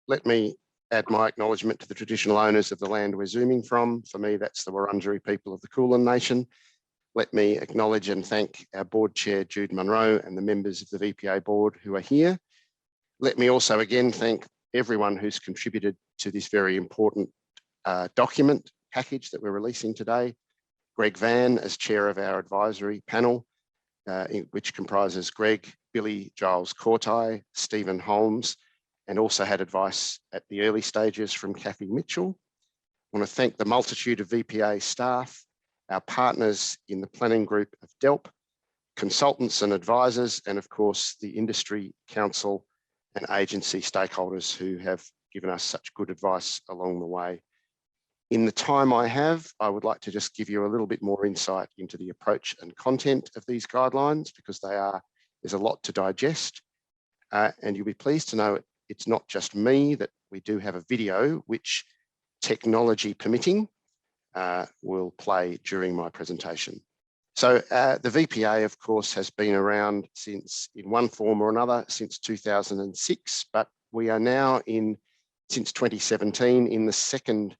let me add my acknowledgement to the traditional owners of the land we're zooming from. For me, that's the Wurundjeri people of the Kulin Nation. Let me acknowledge and thank our board chair, Jude Munro, and the members of the VPA board who are here. Let me also again thank everyone who's contributed to this very important document package that we're releasing today. Greg Van as chair of our advisory panel, which comprises Greg, Billy, Giles Cortai, Stephen Holmes, and also had advice at the early stages from Kathy Mitchell. I want to thank the multitude of VPA staff, our partners in the planning group of DELP, consultants and advisors, and of course the industry council and agency stakeholders who have given us such good advice along the way. In the time I have, I would like to just give you a little bit more insight into the approach and content of these guidelines, because there's a lot to digest. And you'll be pleased to know it's not just me, that we do have a video which, technology permitting, will play during my presentation. So the VPA, of course, has been around since, in one form or another, since 2006, but we are now since 2017 in the second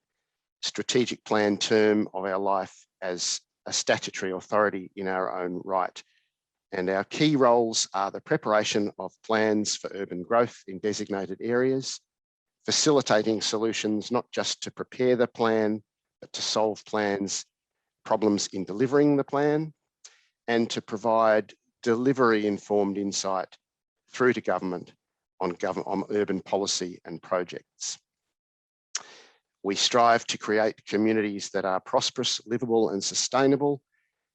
strategic plan term of our life as a statutory authority in our own right. And our key roles are the preparation of plans for urban growth in designated areas, facilitating solutions not just to prepare the plan, but to solve problems in delivering the plan, and to provide delivery-informed insight through to government on urban policy and projects. We strive to create communities that are prosperous, livable and sustainable,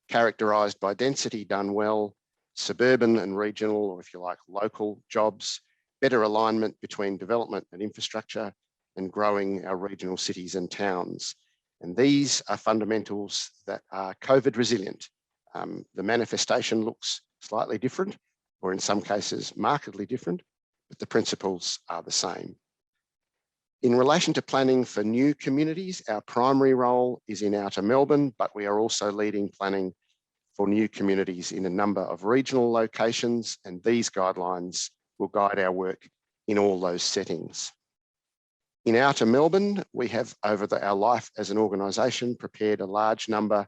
characterised by density done well, suburban and regional, or if you like, local jobs, better alignment between development and infrastructure, and growing our regional cities and towns. And these are fundamentals that are COVID resilient. The manifestation looks slightly different, or in some cases markedly different, but the principles are the same. In relation to planning for new communities, our primary role is in Outer Melbourne, but we are also leading planning for new communities in a number of regional locations, and these guidelines will guide our work in all those settings. In Outer Melbourne, we have, over our life as an organisation, prepared a large number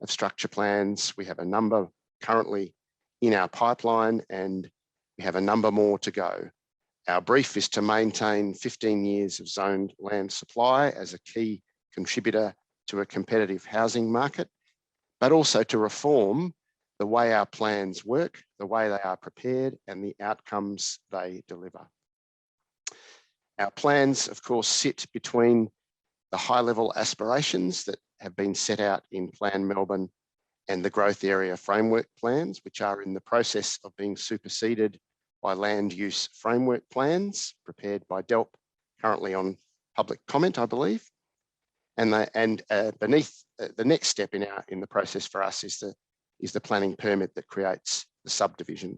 of structure plans. We have a number currently in our pipeline, and we have a number more to go. Our brief is to maintain 15 years of zoned land supply as a key contributor to a competitive housing market, but also to reform the way our plans work, the way they are prepared, and the outcomes they deliver. Our plans, of course, sit between the high-level aspirations that have been set out in Plan Melbourne and the growth area framework plans, which are in the process of being superseded by land use framework plans prepared by DELP, currently on public comment, I believe. And beneath the next step in the process for us is the planning permit that creates the subdivision.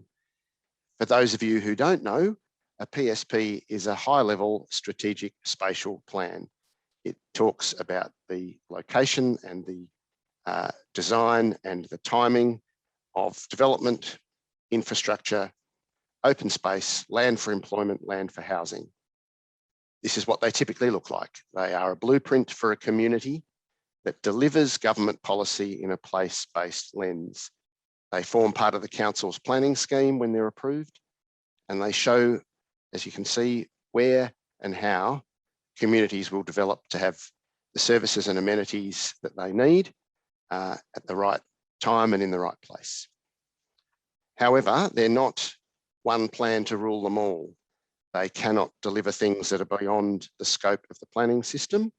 For those of you who don't know, a PSP is a high-level strategic spatial plan. It talks about the location and the design and the timing of development, infrastructure, open space, land for employment, land for housing. This is what they typically look like. They are a blueprint for a community that delivers government policy in a place-based lens. They form part of the council's planning scheme when they're approved, and they show, as you can see, where and how communities will develop to have the services and amenities that they need at the right time and in the right place. However, they're not one plan to rule them all. They cannot deliver things that are beyond the scope of the planning system,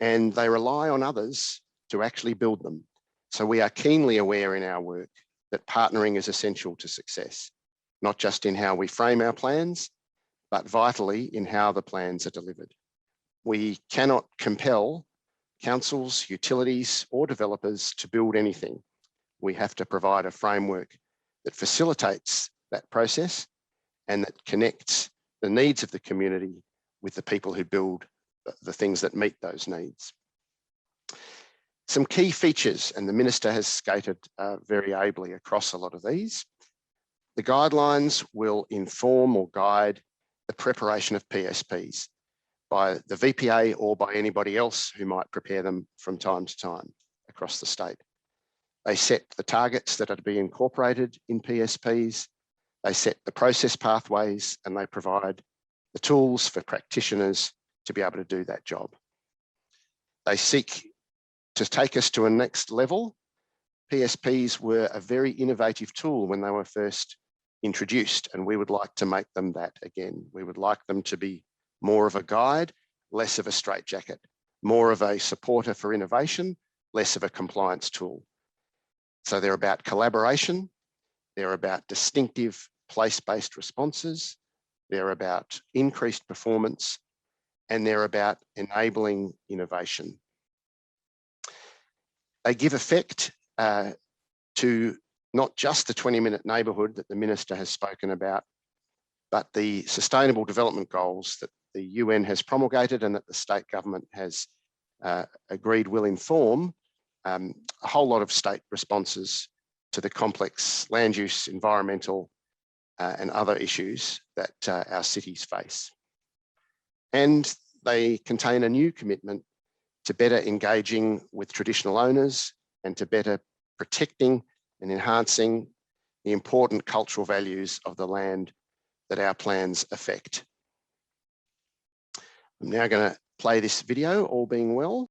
and they rely on others to actually build them. So we are keenly aware in our work that partnering is essential to success, not just in how we frame our plans, but vitally in how the plans are delivered. We cannot compel councils, utilities, or developers to build anything. We have to provide a framework that facilitates that process and that connects the needs of the community with the people who build the things that meet those needs. Some key features, and the Minister has skated very ably across a lot of these. The guidelines will inform or guide the preparation of PSPs by the VPA or by anybody else who might prepare them from time to time across the state. They set the targets that are to be incorporated in PSPs, they set the process pathways, and they provide the tools for practitioners to be able to do that job. They seek to take us to a next level. PSPs were a very innovative tool when they were first introduced, and we would like to make them that again. We would like them to be more of a guide, less of a straitjacket, more of a supporter for innovation, less of a compliance tool. So they're about collaboration, they're about distinctive place-based responses, they're about increased performance, and they're about enabling innovation. They give effect to not just the 20-minute neighbourhood that the Minister has spoken about, but the Sustainable Development Goals that the UN has promulgated and that the state government has agreed will inform a whole lot of state responses to the complex land use, environmental and other issues that our cities face. And they contain a new commitment to better engaging with traditional owners and to better protecting and enhancing the important cultural values of the land that our plans affect. I'm now going to play this video, all being well.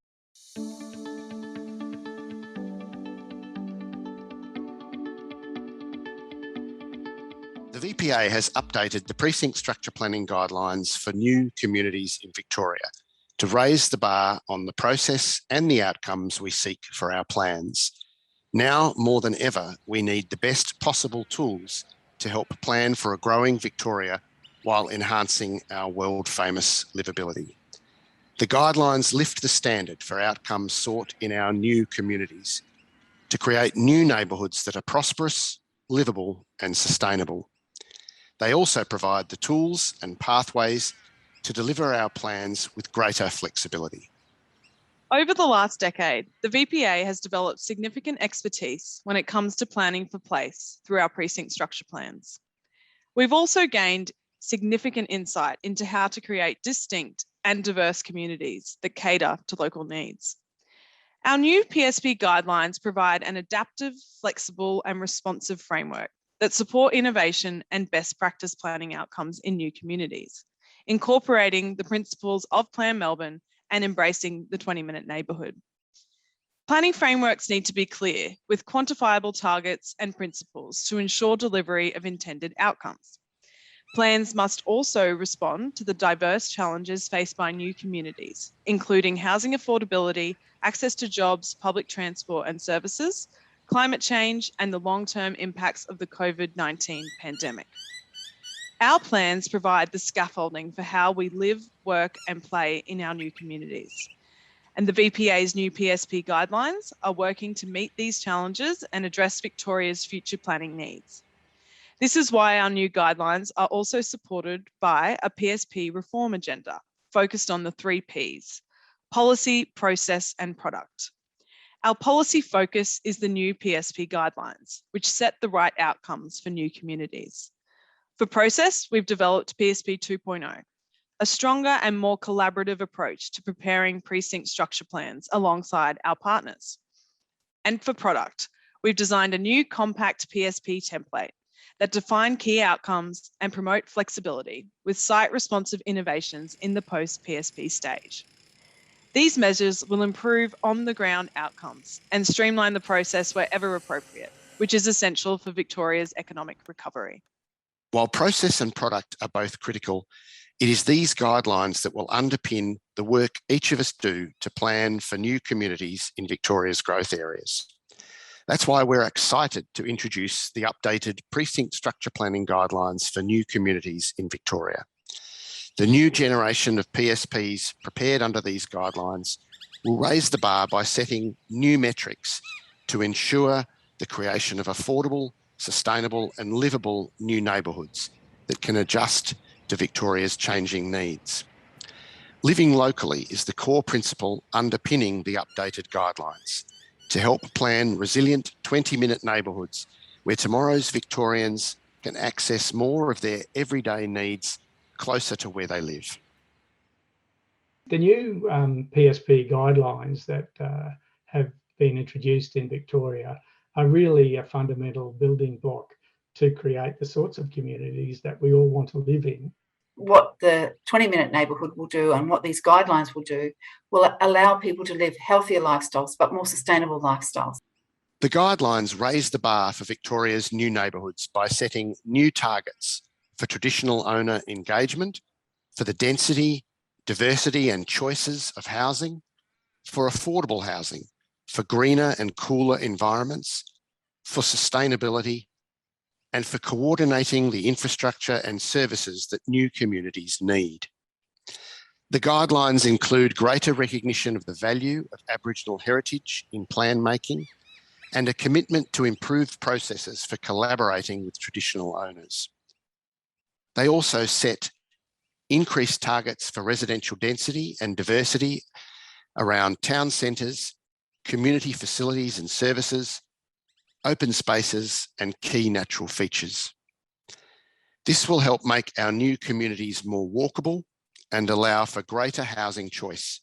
The VPA has updated the Precinct Structure Planning Guidelines for new communities in Victoria to raise the bar on the process and the outcomes we seek for our plans. Now, more than ever, we need the best possible tools to help plan for a growing Victoria while enhancing our world-famous livability. The guidelines lift the standard for outcomes sought in our new communities to create new neighbourhoods that are prosperous, livable and sustainable. They also provide the tools and pathways to deliver our plans with greater flexibility. Over the last decade, the VPA has developed significant expertise when it comes to planning for place through our precinct structure plans. We've also gained significant insight into how to create distinct and diverse communities that cater to local needs. Our new PSP guidelines provide an adaptive, flexible and responsive framework that support innovation and best practice planning outcomes in new communities, incorporating the principles of Plan Melbourne and embracing the 20-minute neighbourhood. Planning frameworks need to be clear, with quantifiable targets and principles to ensure delivery of intended outcomes. Plans must also respond to the diverse challenges faced by new communities, including housing affordability, access to jobs, public transport and services, climate change, and the long-term impacts of the COVID-19 pandemic. Our plans provide the scaffolding for how we live, work, and play in our new communities. And the VPA's new PSP guidelines are working to meet these challenges and address Victoria's future planning needs. This is why our new guidelines are also supported by a PSP reform agenda focused on the 3 Ps: policy, process, and product. Our policy focus is the new PSP guidelines, which set the right outcomes for new communities. For process, we've developed PSP 2.0, a stronger and more collaborative approach to preparing precinct structure plans alongside our partners. And for product, we've designed a new compact PSP template that define key outcomes and promote flexibility with site-responsive innovations in the post-PSP stage. These measures will improve on-the-ground outcomes and streamline the process wherever appropriate, which is essential for Victoria's economic recovery. While process and product are both critical, it is these guidelines that will underpin the work each of us do to plan for new communities in Victoria's growth areas. That's why we're excited to introduce the updated Precinct Structure Planning Guidelines for new communities in Victoria. The new generation of PSPs prepared under these guidelines will raise the bar by setting new metrics to ensure the creation of affordable, sustainable and livable new neighbourhoods that can adjust to Victoria's changing needs. Living locally is the core principle underpinning the updated guidelines to help plan resilient 20-minute neighbourhoods where tomorrow's Victorians can access more of their everyday needs closer to where they live. The new PSP guidelines that have been introduced in Victoria are really a fundamental building block to create the sorts of communities that we all want to live in. What the 20-minute neighbourhood will do and what these guidelines will do will allow people to live healthier lifestyles, but more sustainable lifestyles. The guidelines raise the bar for Victoria's new neighbourhoods by setting new targets for traditional owner engagement, for the density, diversity and choices of housing, for affordable housing, for greener and cooler environments, for sustainability, and for coordinating the infrastructure and services that new communities need. The guidelines include greater recognition of the value of Aboriginal heritage in plan making and a commitment to improved processes for collaborating with traditional owners. They also set increased targets for residential density and diversity around town centres, community facilities and services, open spaces and key natural features. This will help make our new communities more walkable and allow for greater housing choice.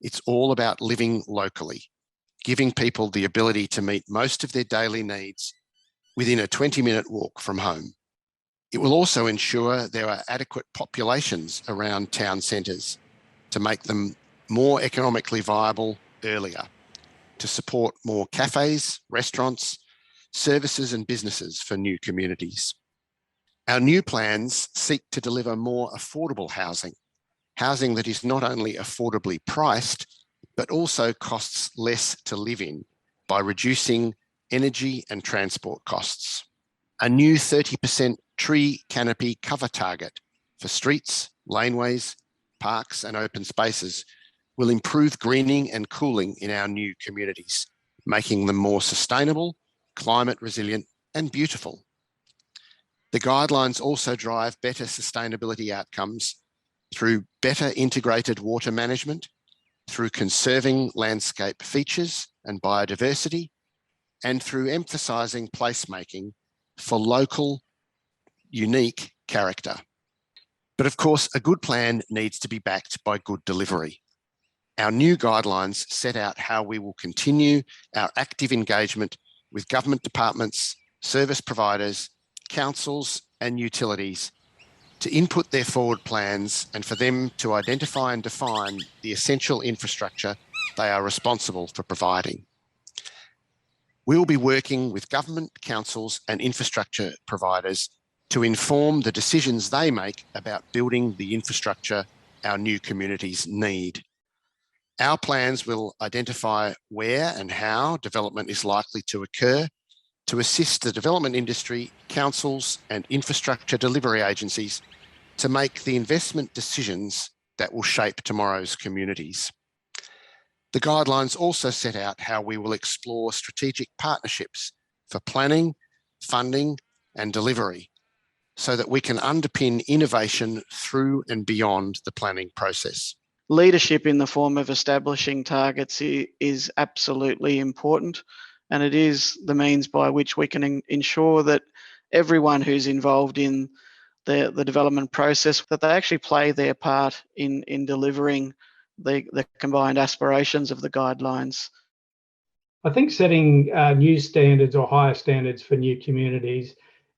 It's all about living locally, giving people the ability to meet most of their daily needs within a 20-minute walk from home. It will also ensure there are adequate populations around town centres to make them more economically viable earlier, to support more cafes, restaurants, services and businesses for new communities. Our new plans seek to deliver more affordable housing, housing that is not only affordably priced, but also costs less to live in by reducing energy and transport costs. A new 30% tree canopy cover target for streets, laneways, parks and open spaces will improve greening and cooling in our new communities, making them more sustainable, climate resilient and beautiful. The guidelines also drive better sustainability outcomes through better integrated water management, through conserving landscape features and biodiversity, and through emphasising placemaking for local, unique character. But of course, a good plan needs to be backed by good delivery. Our new guidelines set out how we will continue our active engagement with government departments, service providers, councils and utilities to input their forward plans and for them to identify and define the essential infrastructure they are responsible for providing. We will be working with government, councils and infrastructure providers to inform the decisions they make about building the infrastructure our new communities need. Our plans will identify where and how development is likely to occur to assist the development industry, councils and infrastructure delivery agencies to make the investment decisions that will shape tomorrow's communities. The guidelines also set out how we will explore strategic partnerships for planning, funding and delivery so that we can underpin innovation through and beyond the planning process. Leadership in the form of establishing targets is absolutely important, and it is the means by which we can ensure that everyone who's involved in the development process, that they actually play their part in delivering the combined aspirations of the guidelines. I think setting new standards or higher standards for new communities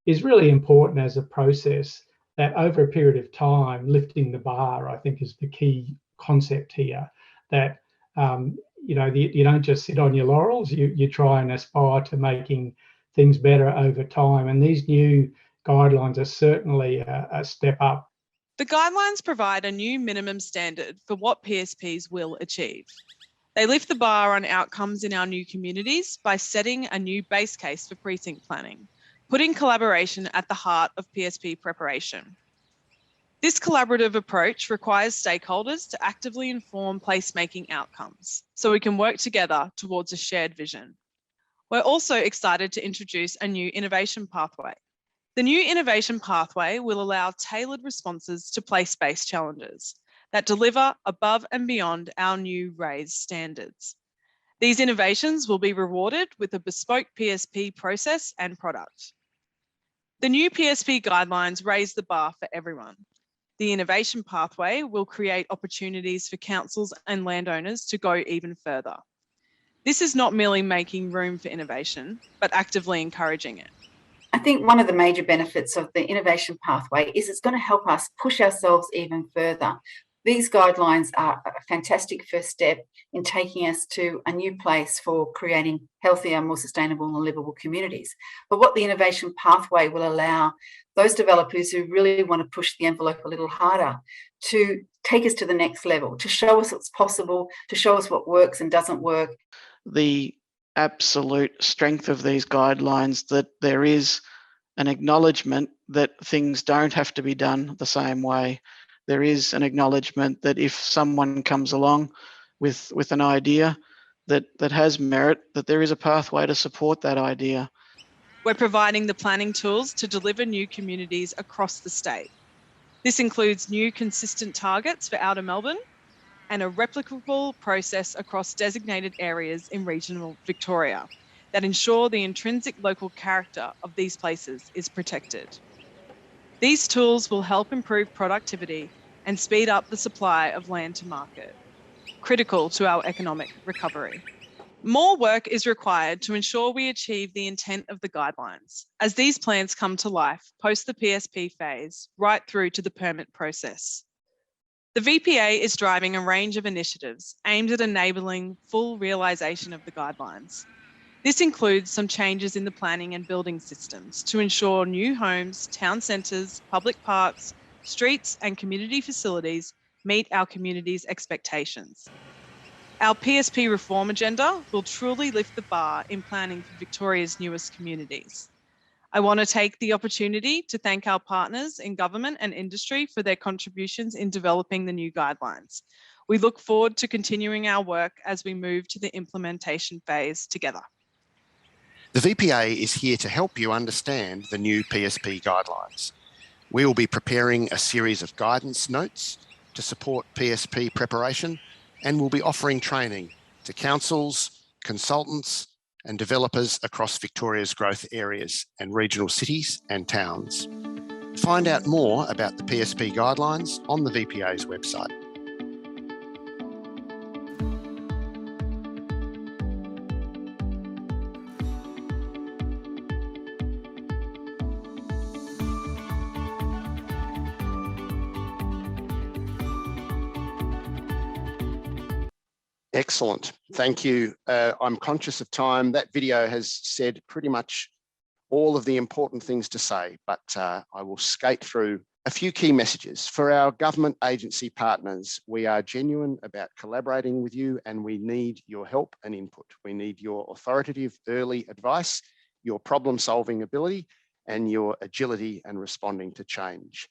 is really important as a process that over a period of time, lifting the bar, I think is the key concept here, that you don't just sit on your laurels, you try and aspire to making things better over time. And these new guidelines are certainly a step up. The guidelines provide a new minimum standard for what PSPs will achieve. They lift the bar on outcomes in our new communities by setting a new base case for precinct planning, putting collaboration at the heart of PSP preparation. This collaborative approach requires stakeholders to actively inform placemaking outcomes so we can work together towards a shared vision. We're also excited to introduce a new innovation pathway. The new innovation pathway will allow tailored responses to place-based challenges that deliver above and beyond our new raised standards. These innovations will be rewarded with a bespoke PSP process and product. The new PSP guidelines raise the bar for everyone. The innovation pathway will create opportunities for councils and landowners to go even further. This is not merely making room for innovation, but actively encouraging it. I think one of the major benefits of the innovation pathway is it's going to help us push ourselves even further. These guidelines are a fantastic first step in taking us to a new place for creating healthier, more sustainable and livable communities. But what the innovation pathway will allow those developers who really want to push the envelope a little harder to take us to the next level, to show us what's possible, to show us what works and doesn't work. The absolute strength of these guidelines that there is an acknowledgement that things don't have to be done the same way. There is an acknowledgement that if someone comes along with an idea that has merit, that there is a pathway to support that idea. We're providing the planning tools to deliver new communities across the state. This includes new consistent targets for outer Melbourne and a replicable process across designated areas in regional Victoria that ensure the intrinsic local character of these places is protected. These tools will help improve productivity and speed up the supply of land to market, critical to our economic recovery. More work is required to ensure we achieve the intent of the guidelines, as these plans come to life post the PSP phase right through to the permit process. The VPA is driving a range of initiatives aimed at enabling full realisation of the guidelines. This includes some changes in the planning and building systems to ensure new homes, town centres, public parks, streets and community facilities meet our community's expectations. Our PSP reform agenda will truly lift the bar in planning for Victoria's newest communities. I want to take the opportunity to thank our partners in government and industry for their contributions in developing the new guidelines. We look forward to continuing our work as we move to the implementation phase together. The VPA is here to help you understand the new PSP guidelines. We will be preparing a series of guidance notes to support PSP preparation, and we'll be offering training to councils, consultants, and developers across Victoria's growth areas and regional cities and towns. Find out more about the PSP guidelines on the VPA's website. Excellent, thank you. I'm conscious of time. That video has said pretty much all of the important things to say, but I will skate through a few key messages. For our government agency partners, we are genuine about collaborating with you and we need your help and input. We need your authoritative early advice, your problem-solving ability, and your agility and responding to change.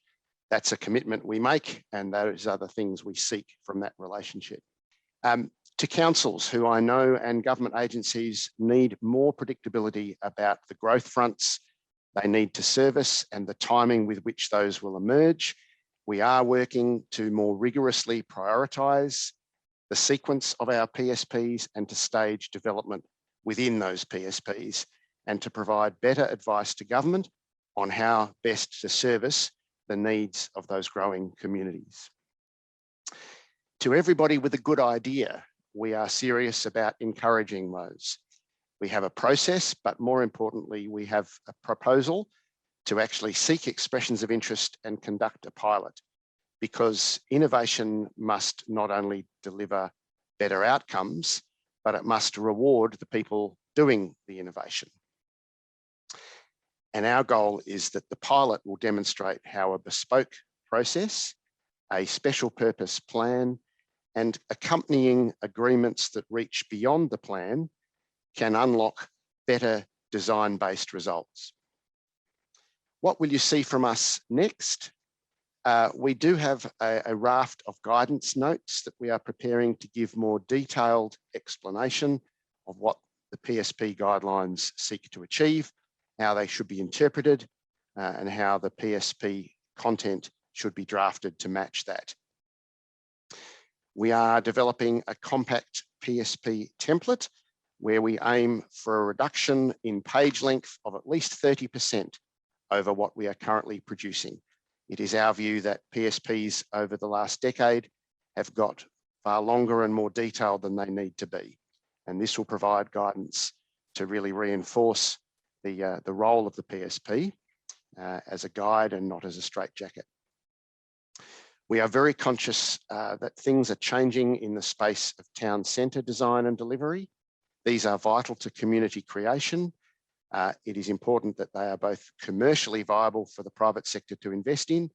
That's a commitment we make, and those are the things we seek from that relationship. To councils who I know and government agencies need more predictability about the growth fronts they need to service and the timing with which those will emerge, we are working to more rigorously prioritise the sequence of our PSPs and to stage development within those PSPs and to provide better advice to government on how best to service the needs of those growing communities. To everybody with a good idea, we are serious about encouraging those. We have a process, but more importantly, we have a proposal to actually seek expressions of interest and conduct a pilot, because innovation must not only deliver better outcomes, but it must reward the people doing the innovation. And our goal is that the pilot will demonstrate how a bespoke process, a special purpose plan, and accompanying agreements that reach beyond the plan can unlock better design-based results. What will you see from us next? We do have a raft of guidance notes that we are preparing to give more detailed explanation of what the PSP guidelines seek to achieve, how they should be interpreted, and how the PSP content should be drafted to match that. We are developing a compact PSP template where we aim for a reduction in page length of at least 30% over what we are currently producing. It is our view that PSPs over the last decade have got far longer and more detailed than they need to be. And this will provide guidance to really reinforce the role of the PSP as a guide and not as a straitjacket. We are very conscious that things are changing in the space of town centre design and delivery. These are vital to community creation. It is important that they are both commercially viable for the private sector to invest in,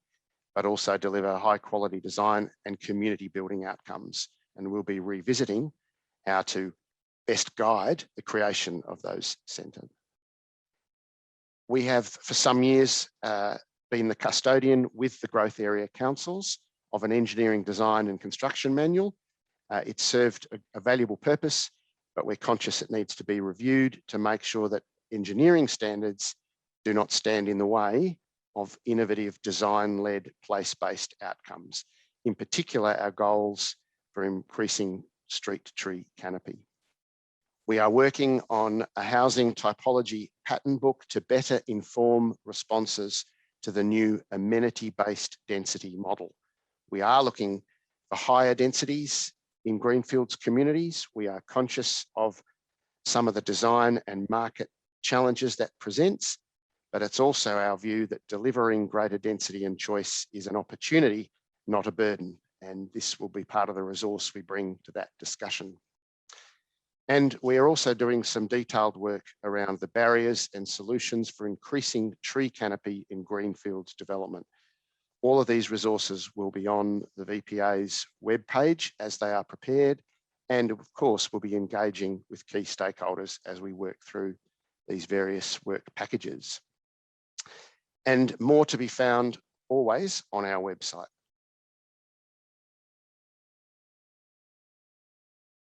but also deliver high quality design and community building outcomes. And we'll be revisiting how to best guide the creation of those centres. We have for some years been the custodian with the growth area councils of an engineering design and construction manual. It served a valuable purpose, but we're conscious it needs to be reviewed to make sure that engineering standards do not stand in the way of innovative design-led place-based outcomes. In particular, our goals for increasing street tree canopy. We are working on a housing typology pattern book to better inform responses to the new amenity-based density model. We are looking for higher densities in greenfields communities. We are conscious of some of the design and market challenges that presents, but it's also our view that delivering greater density and choice is an opportunity, not a burden. And this will be part of the resource we bring to that discussion. And we are also doing some detailed work around the barriers and solutions for increasing tree canopy in greenfields development. All of these resources will be on the VPA's webpage as they are prepared. And of course, we'll be engaging with key stakeholders as we work through these various work packages. And more to be found always on our website.